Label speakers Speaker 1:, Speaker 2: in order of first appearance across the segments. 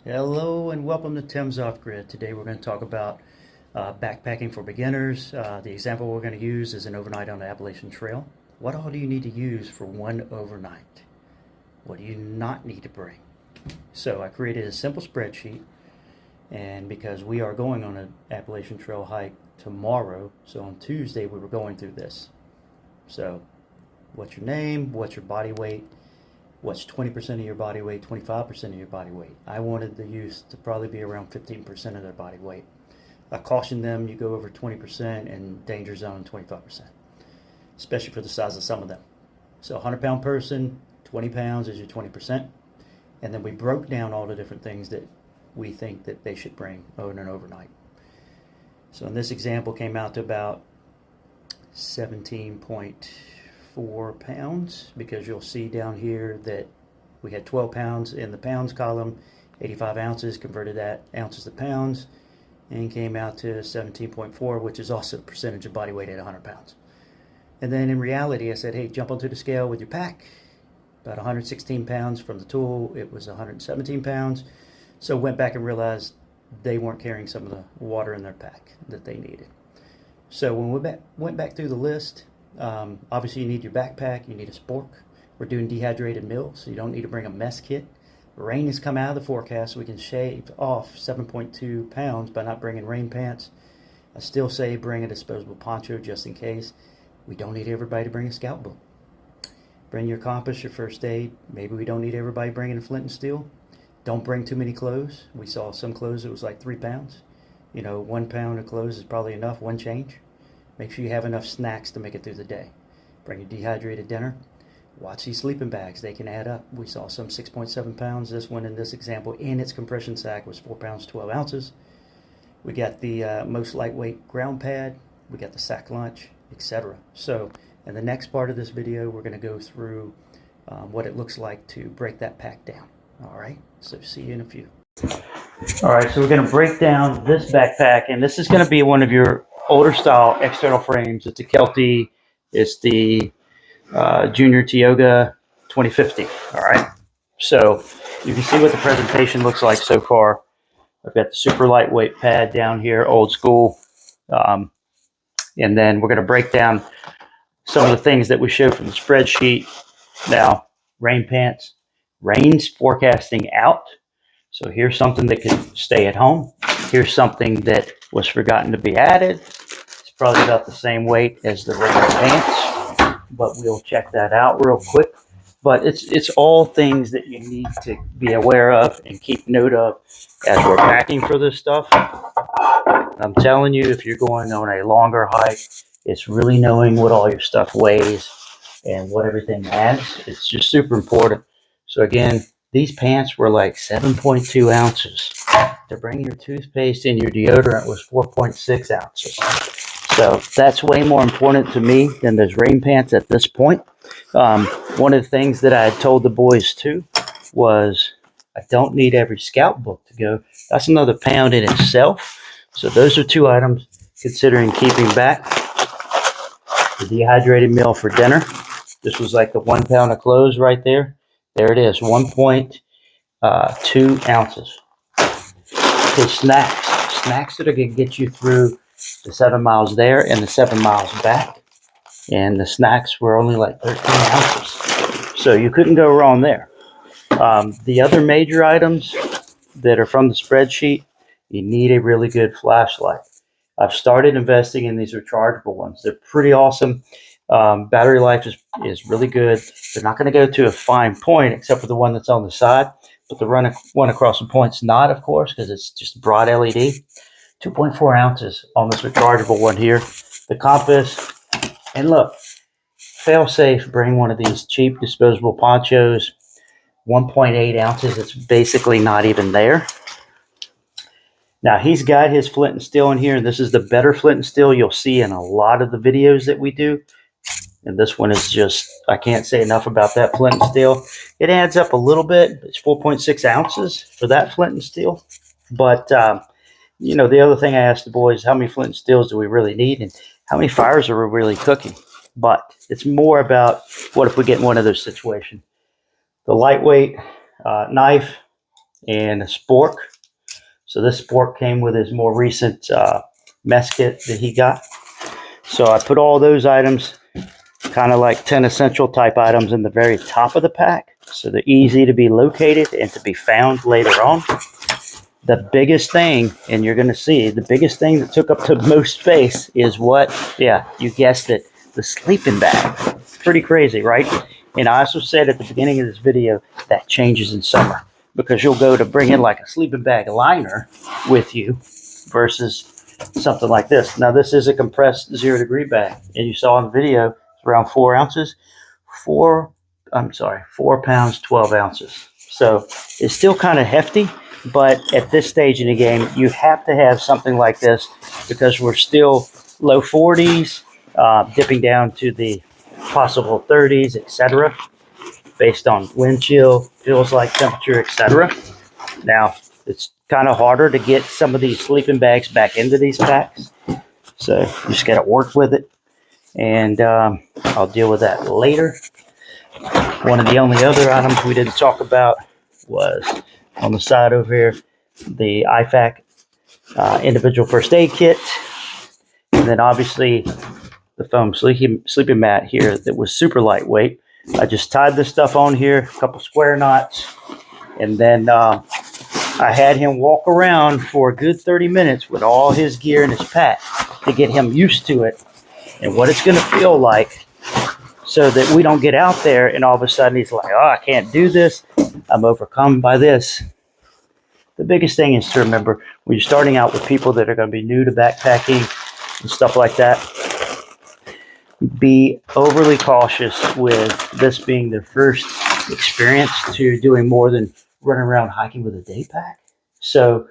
Speaker 1: Hello and welcome to Tim's Off Grid. Today we're going to talk about backpacking for beginners. The example we're going to use is an overnight on the Appalachian Trail. What all do you need to use for one overnight? What do you not need to bring? So I created a simple spreadsheet, and because we are going on an Appalachian Trail hike tomorrow, so on Tuesday we were going through this. So what's your name? What's your body weight? What's 20% of your body weight, 25% of your body weight? I wanted the youth to probably be around 15% of their body weight. I caution them, you go over 20% and danger zone 25%, especially for the size of some of them. So 100-pound person, 20 pounds is your 20%. And then we broke down all the different things that we think that they should bring on an overnight. So in this example came out to about 17.4 pounds, because you'll see down here that we had 12 pounds in the pounds column, 85 ounces, converted that ounces to pounds, and came out to 17.4, which is also a percentage of body weight at 100 pounds. And then in reality, I said, hey, jump onto the scale with your pack. About 116 pounds from the tool, it was 117 pounds. So went back and realized they weren't carrying some of the water in their pack that they needed. So when we went back through the list, obviously you need your backpack, you need a spork. We're doing dehydrated meals, so you don't need to bring a mess kit. Rain has come out of the forecast, so we can shave off 7.2 pounds by not bringing rain pants. I still say bring a disposable poncho just in case. We don't need everybody to bring a scout book. Bring your compass, your first aid. Maybe we don't need everybody bringing a flint and steel. Don't bring too many clothes. We saw some clothes that was like 3 pounds. 1 pound of clothes is probably enough, one change. Make sure you have enough snacks to make it through the day. Bring a dehydrated dinner. Watch these sleeping bags. They can add up. We saw some 6.7 pounds. This one in this example in its compression sack was 4 pounds, 12 ounces. We got the most lightweight ground pad. We got the sack lunch, etc. So in the next part of this video, we're going to go through what it looks like to break that pack down. All right, so see you in a few. All right, so we're going to break down this backpack, and this is going to be one of your older style external frames. It's a Kelty. It's the Junior Tioga 2050. All right, so you can see what the presentation looks like so far. I've got the super lightweight pad down here, old school, and then we're going to break down some of the things that we showed from the spreadsheet. Now, rain pants. Rain's forecasting out. So here's something that could stay at home. Here's something that was forgotten to be added. It's probably about the same weight as the rain pants, but we'll check that out real quick. But it's all things that you need to be aware of and keep note of as we're packing for this stuff. I'm telling you, if you're going on a longer hike, it's really knowing what all your stuff weighs and what everything adds. It's just super important. So again, these pants were like 7.2 ounces. To bring your toothpaste and your deodorant was 4.6 ounces. So that's way more important to me than those rain pants at this point. One of the things that I had told the boys too was I don't need every scout book to go. That's another pound in itself. So those are 2 items considering keeping back. The dehydrated meal for dinner. This was like the 1 pound of clothes right there. There it is, 1.2 ounces. Okay, snacks that are going to get you through the 7 miles there and the 7 miles back. And the snacks were only like 13 ounces. So you couldn't go wrong there. The other major items that are from the spreadsheet, you need a really good flashlight. I've started investing in these rechargeable ones. They're pretty awesome. Battery life is really good. They're not going to go to a fine point except for the one that's on the side, but the one across the point's not, of course, because it's just broad LED. 2.4 ounces on this rechargeable one here. The compass, and look, fail safe, bring one of these cheap disposable ponchos. 1.8 ounces, it's basically not even there. Now he's got his flint and steel in here, and this is the better flint and steel you'll see in a lot of the videos that we do. And this one is just, I can't say enough about that flint and steel. It adds up a little bit. It's 4.6 ounces for that flint and steel. But, the other thing I asked the boys, how many flint and steels do we really need? And how many fires are we really cooking? But it's more about what if we get in one of those situations. The lightweight knife, and a spork. So this spork came with his more recent mess kit that he got. So I put all those items, kind of like 10 essential type items, in the very top of the pack, so they're easy to be located and to be found later on. The biggest thing, and you're going to see, the biggest thing that took up the most space is what? Yeah, you guessed it, the sleeping bag. Pretty crazy, right? And I also said at the beginning of this video that changes in summer, because you'll go to bring in like a sleeping bag liner with you versus something like this. Now this is a compressed 0 degree bag, and you saw in the video it's around 4 ounces. 4 pounds 12 ounces. So it's still kind of hefty, but at this stage in the game you have to have something like this, because we're still low 40s, dipping down to the possible 30s, etc., based on wind chill, feels like temperature, etc. Now it's kind of harder to get some of these sleeping bags back into these packs, so you just got to work with it, and I'll deal with that later. One of the only other items we didn't talk about was on the side over here, the IFAC individual first aid kit, and then obviously the foam sleeping mat here that was super lightweight. I just tied this stuff on here, a couple square knots, and then I had him walk around for a good 30 minutes with all his gear in his pack to get him used to it and what it's going to feel like, so that we don't get out there and all of a sudden he's like, oh, I can't do this. I'm overcome by this. The biggest thing is to remember, when you're starting out with people that are going to be new to backpacking and stuff like that, be overly cautious with this being their first experience to doing more than running around hiking with a day pack. So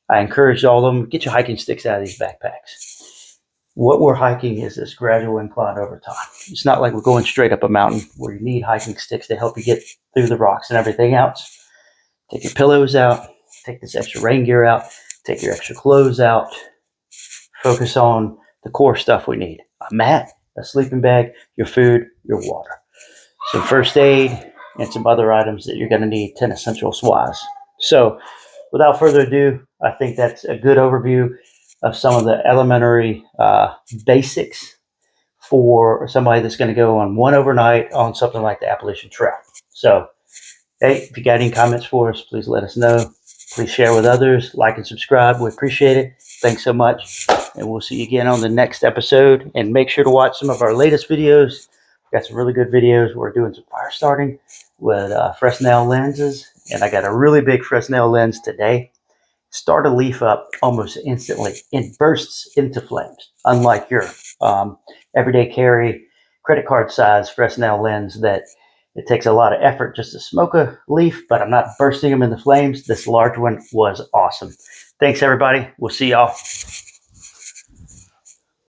Speaker 1: I encourage all of them, get your hiking sticks out of these backpacks. What we're hiking is this gradual incline over time. It's not like we're going straight up a mountain where you need hiking sticks to help you get through the rocks and everything else. Take your pillows out, take this extra rain gear out, take your extra clothes out. Focus on the core stuff we need: a mat, a sleeping bag, your food, your water, some first aid, and some other items that you're going to need 10 essentials wise. So without further ado, I think that's a good overview of some of the elementary basics for somebody that's going to go on one overnight on something like the Appalachian Trail. So, hey, if you got any comments for us, please let us know. Please share with others, like and subscribe. We appreciate it. Thanks so much. And we'll see you again on the next episode. And make sure to watch some of our latest videos. We've got some really good videos. We're doing some fire starting with Fresnel lenses. And I got a really big Fresnel lens today. Start a leaf up almost instantly. It bursts into flames, unlike your everyday carry credit card size Fresnel lens that it takes a lot of effort just to smoke a leaf, but I'm not bursting them into flames. This large one was awesome. Thanks, everybody. We'll see y'all.